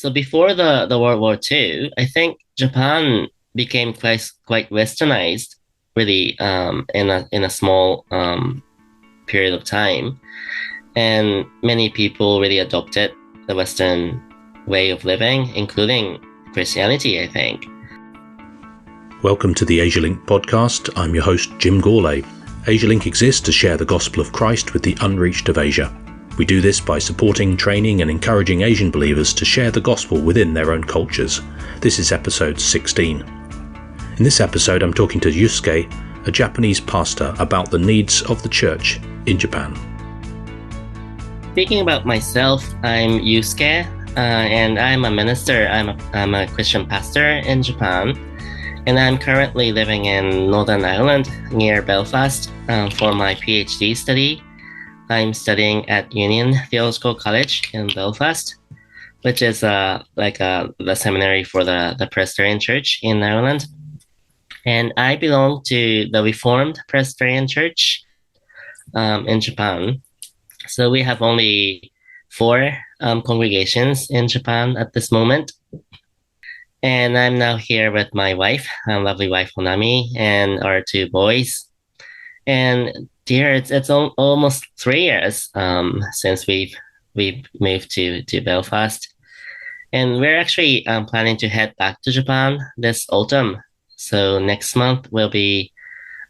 So before the World War II, I think Japan became quite westernized, really, in a small period of time, and many people really adopted the Western way of living, including Christianity, I think. Welcome to the AsiaLink podcast. I'm your host, Jim Gourlay. AsiaLink exists to share the gospel of Christ with the unreached of Asia. We do this by supporting, training and encouraging Asian believers to share the gospel within their own cultures. This is episode 16. In this episode, I'm talking to Yusuke, a Japanese pastor, about the needs of the church in Japan. Speaking about myself, I'm Yusuke, and I'm a minister. I'm a Christian pastor in Japan, and I'm currently living in Northern Ireland near Belfast for my PhD study. I'm studying at Union Theological College in Belfast, which is the seminary for the Presbyterian Church in Ireland. And I belong to the Reformed Presbyterian Church in Japan. So we have only 4 congregations in Japan at this moment. And I'm now here with my wife, lovely wife Honami, and our 2 boys. And dear, it's almost 3 years since we've moved to Belfast, and we're actually planning to head back to Japan this autumn. So next month will be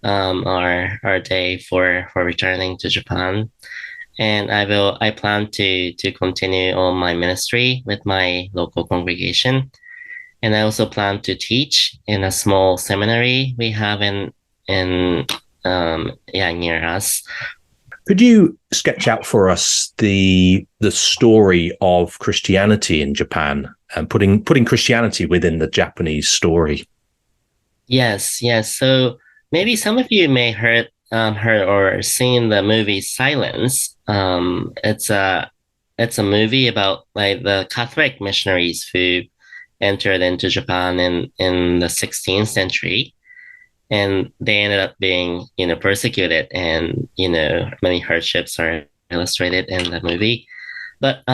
our day for returning to Japan, and I plan to continue on my ministry with my local congregation, and I also plan to teach in a small seminary we have in near us. Could you sketch out for us the story of Christianity in Japan and putting Christianity within the Japanese story? Yes. So maybe some of you may heard or seen the movie Silence. It's a movie about like the Catholic missionaries who entered into Japan in the 16th century. And they ended up being, persecuted, and, many hardships are illustrated in the movie. But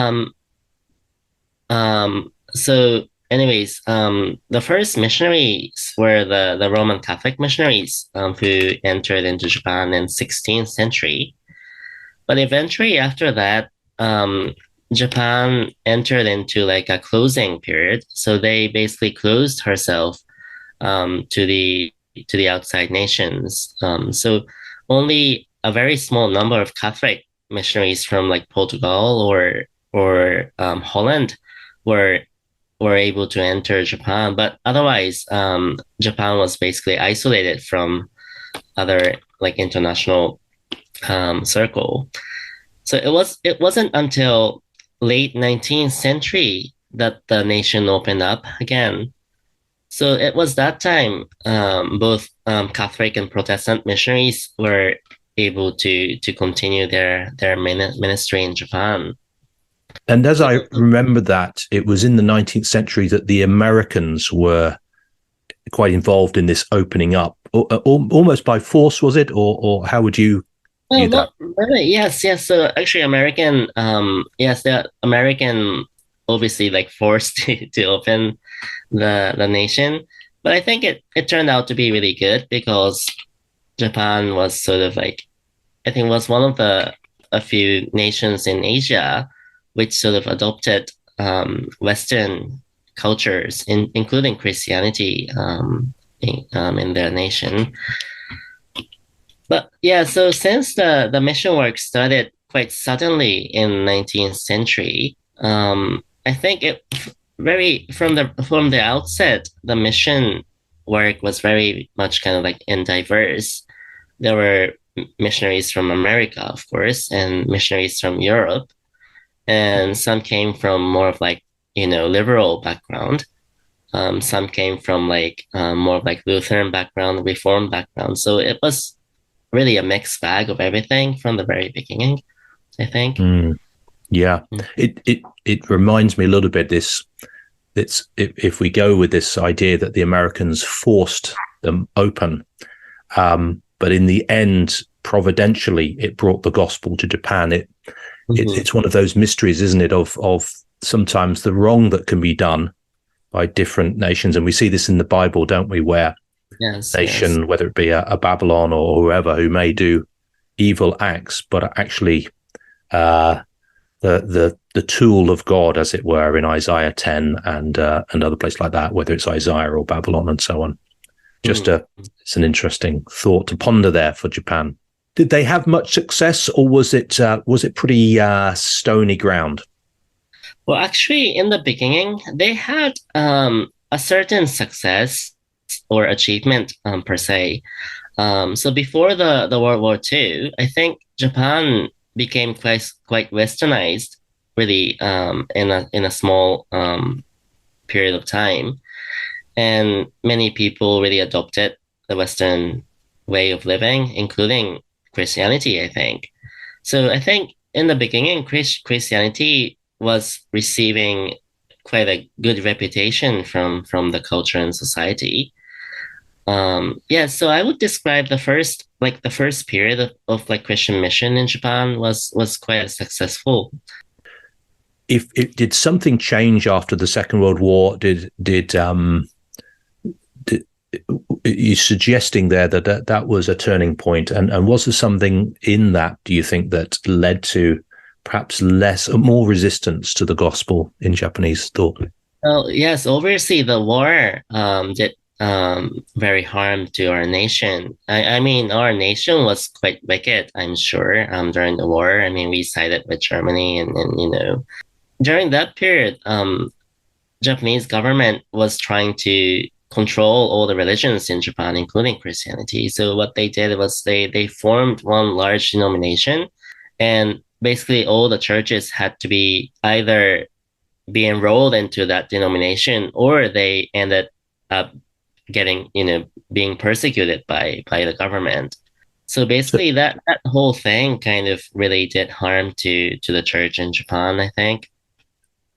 so anyways, the first missionaries were the Roman Catholic missionaries who entered into Japan in 16th century. But eventually after that, Japan entered into like a closing period. So they basically closed herself to the outside nations. So only a very small number of Catholic missionaries from like Portugal or Holland were able to enter Japan. But otherwise, Japan was basically isolated from other like international circle. So it wasn't until late 19th century that the nation opened up again. So it was that time both Catholic and Protestant missionaries were able to continue their ministry in Japan. And as I remember that, it was in the 19th century that the Americans were quite involved in this opening up, almost by force, was it? Or how would you view that? Really. Yes. So actually the American obviously like forced to open the nation. But I think it turned out to be really good because Japan was sort of like, I think was one of a few nations in Asia which sort of adopted Western cultures, including Christianity in their nation. But yeah, so since the mission work started quite suddenly in 19th century, I think it from the outset, the mission work was very much kind of like in diverse. There were missionaries from America, of course, and missionaries from Europe, and some came from more of like liberal background. Some came from like more of like Lutheran background, Reformed background. So it was really a mixed bag of everything from the very beginning, I think. Yeah, it reminds me a little bit if we go with this idea that the Americans forced them open, but in the end, providentially, it brought the gospel to Japan. It's one of those mysteries, isn't it, of sometimes the wrong that can be done by different nations. And we see this in the Bible, don't we, where Yes. nation, whether it be a Babylon or whoever, who may do evil acts, but are actually the tool of God, as it were, in Isaiah 10 and other places like that, whether it's Isaiah or Babylon and so on. It's an interesting thought to ponder there for Japan. Did they have much success, or was it pretty stony ground? Well, actually, in the beginning, they had a certain success or achievement per se. So before the World War II, I think Japan became quite westernized, really, in a small period of time, and many people really adopted the Western way of living, including Christianity, I think. So I think in the beginning, Christianity was receiving quite a good reputation from the culture and society. So I would describe the first period of like Christian mission in Japan was quite successful. If it did something change after the Second World War, did you suggesting there that was a turning point, and was there something in that, do you think, that led to perhaps more resistance to the gospel in Japanese thought? Well, yes, obviously the war did very harm to our nation. I mean, our nation was quite wicked, I'm sure, during the war. I mean, we sided with Germany, and during that period, Japanese government was trying to control all the religions in Japan, including Christianity. So what they did was they formed one large denomination, and basically all the churches had to be either be enrolled into that denomination, or they ended up getting, being persecuted by the government. So basically that whole thing kind of really did harm to the church in Japan, I think.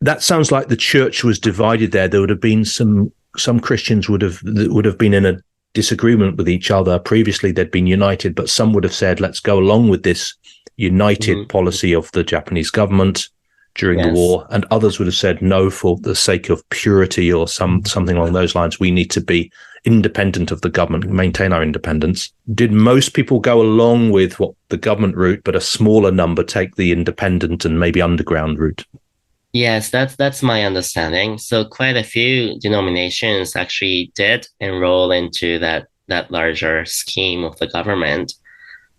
That sounds like the church was divided there. There would have been some Christians would have been in a disagreement with each other. Previously, they'd been united, but some would have said, let's go along with this united policy of the Japanese government during the war. And others would have said, no, for the sake of purity or something along those lines, we need to be independent of the government, maintain our independence. Did most people go along with what the government route, but a smaller number take the independent and maybe underground route? Yes, that's my understanding. So quite a few denominations actually did enroll into that larger scheme of the government.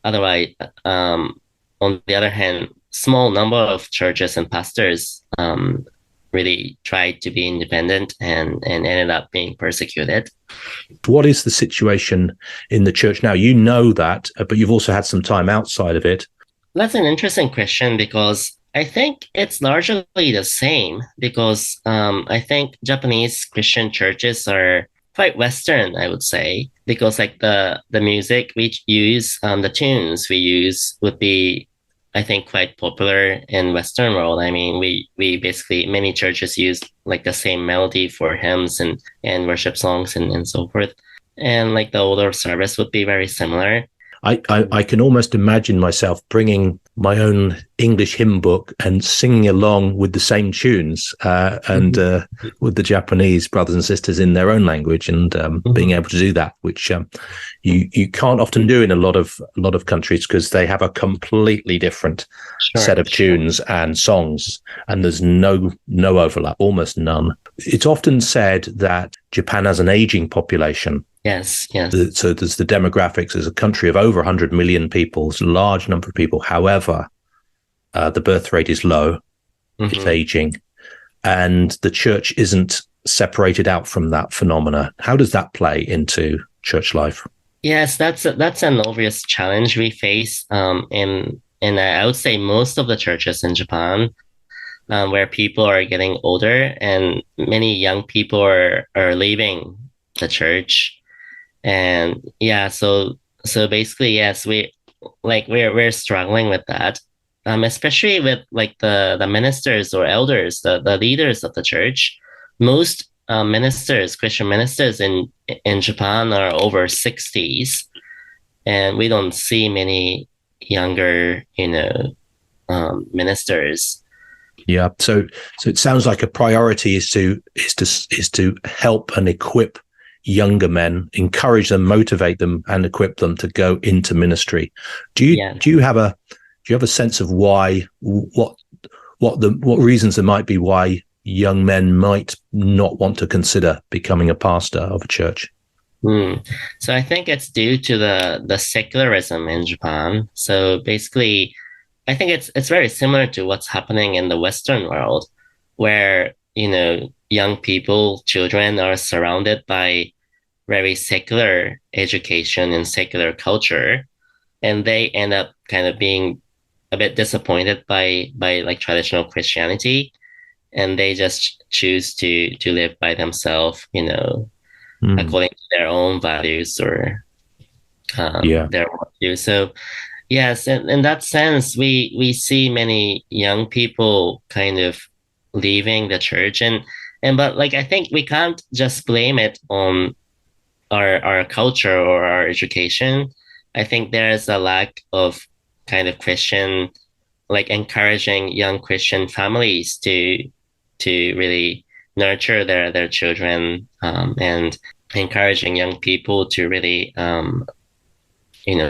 Otherwise, on the other hand, small number of churches and pastors really tried to be independent and ended up being persecuted. What is the situation in the church now? You know that, but you've also had some time outside of it. That's an interesting question, because I think it's largely the same, because I think Japanese Christian churches are quite Western, I would say, because like the music we use, the tunes we use would be, I think, quite popular in Western world. I mean, we basically, many churches use like the same melody for hymns and worship songs and so forth. And like the older service would be very similar. I can almost imagine myself bringing my own English hymn book and singing along with the same tunes with the Japanese brothers and sisters in their own language, and being able to do that, which you can't often do in a lot of countries, because they have a completely different set of tunes and songs, and there's no overlap, almost none. It's often said that Japan has an aging population. Yes. So there's the demographics. There's a country of over 100 million people. It's a large number of people. However, the birth rate is low. It's aging. And the church isn't separated out from that phenomena. How does that play into church life? Yes, that's an obvious challenge we face in I would say most of the churches in Japan, where people are getting older and many young people are leaving the church. And so basically, yes, we're struggling with that, especially with like the ministers or elders, the leaders of the church. Most ministers, Christian ministers in Japan, are over 60s, and we don't see many younger, ministers. Yeah. So it sounds like a priority is to help and equip younger men, encourage them, motivate them, and equip them to go into ministry. Do you have a sense of why, what reasons there might be why young men might not want to consider becoming a pastor of a church? So I think it's due to the secularism in Japan. So basically, I think it's very similar to what's happening in the Western world, where, young people, children are surrounded by very secular education and secular culture, and they end up kind of being a bit disappointed by like traditional Christianity, and they just choose to live by themselves, according to their own values or their worldview. So yes, in that sense, we see many young people kind of leaving the church, and but like I think we can't just blame it on our culture or our education. I think there is a lack of kind of Christian, like encouraging young Christian families to really nurture their children, and encouraging young people to really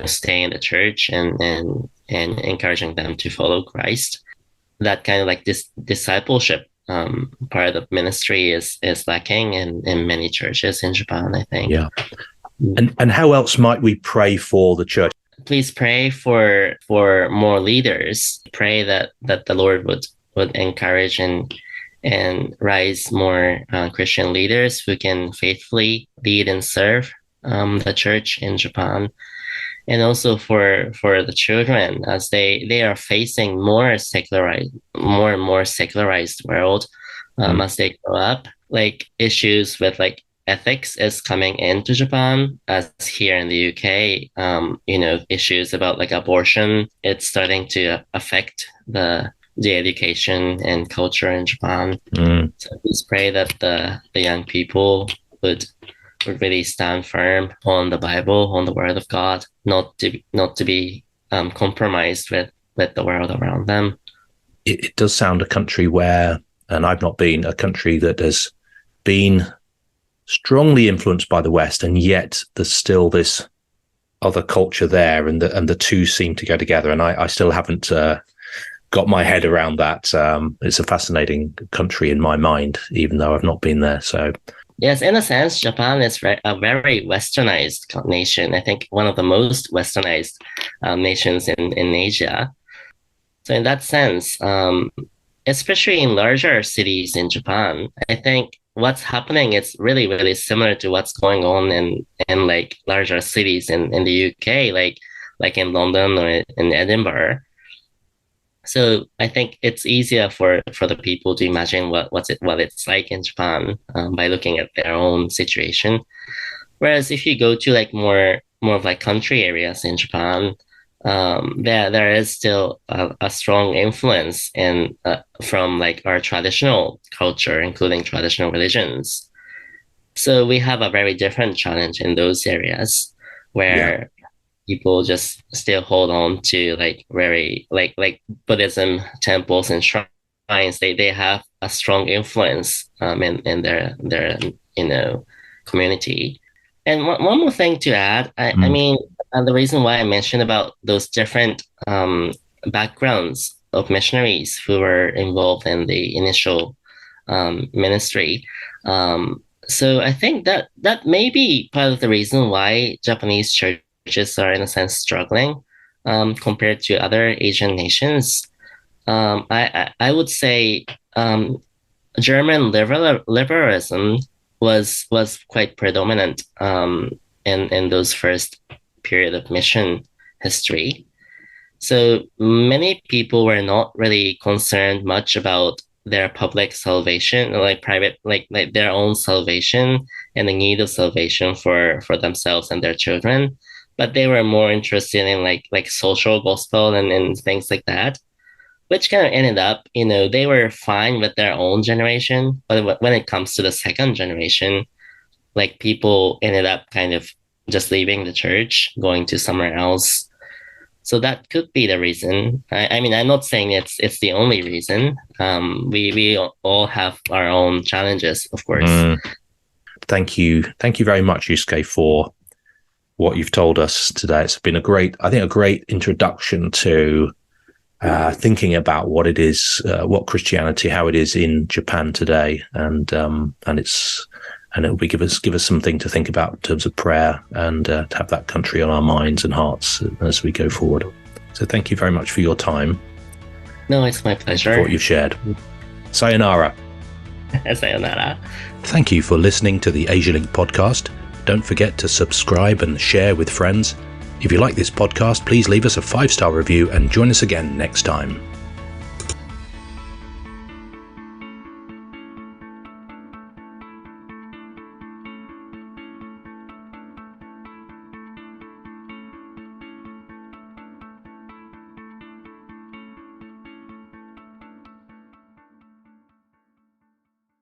stay in the church, and encouraging them to follow Christ. That kind of like this discipleship part of ministry is lacking in many churches in Japan, I think. Yeah. And how else might we pray for the church? Please pray for more leaders. Pray that the Lord would encourage and rise more Christian leaders who can faithfully lead and serve the church in Japan. And also for the children, as they are facing more and more secularized world, as they grow up, like issues with like ethics is coming into Japan, as here in the UK, issues about like abortion, it's starting to affect the education and culture in Japan. So please pray that the young people would really stand firm on the Bible, on the Word of God, not to be compromised with the world around them. It does sound a country where, and I've not been, a country that has been strongly influenced by the West, and yet there's still this other culture there, and the two seem to go together. And I still haven't got my head around that. It's a fascinating country in my mind, even though I've not been there. So. Yes, in a sense, Japan is a very westernized nation. I think one of the most westernized nations in Asia. So in that sense, especially in larger cities in Japan, I think what's happening is really, really similar to what's going on in like larger cities in the UK, like in London or in Edinburgh. So I think it's easier for the people to imagine what it's like in Japan by looking at their own situation. Whereas if you go to like more of like country areas in Japan, there is still a strong influence from like our traditional culture, including traditional religions. So we have a very different challenge in those areas where people just still hold on to like very like Buddhism temples and shrines. They have a strong influence in their community. And one more thing to add, I mean, the reason why I mentioned about those different backgrounds of missionaries who were involved in the initial ministry. So I think that may be part of the reason why Japanese churches are in a sense struggling compared to other Asian nations. I would say German liberalism was quite predominant in those first period of mission history. So many people were not really concerned much about their public salvation, or like private, like their own salvation and the need of salvation for themselves and their children. But they were more interested in like social gospel and things like that, which kind of ended up, they were fine with their own generation. But when it comes to the second generation, like people ended up kind of just leaving the church, going to somewhere else. So that could be the reason. I mean, I'm not saying it's the only reason. We all have our own challenges, of course. Thank you very much, Yusuke, for what you've told us today. It's been a great introduction to thinking about what it is, what Christianity, how it is in Japan today, and it will give us something to think about in terms of prayer and to have that country on our minds and hearts as we go forward. So thank you very much for your time. No, it's my pleasure. For what you've shared. Sayonara. Sayonara. Thank you for listening to the AsiaLink podcast. Don't forget to subscribe and share with friends. If you like this podcast, please leave us a 5-star review and join us again next time.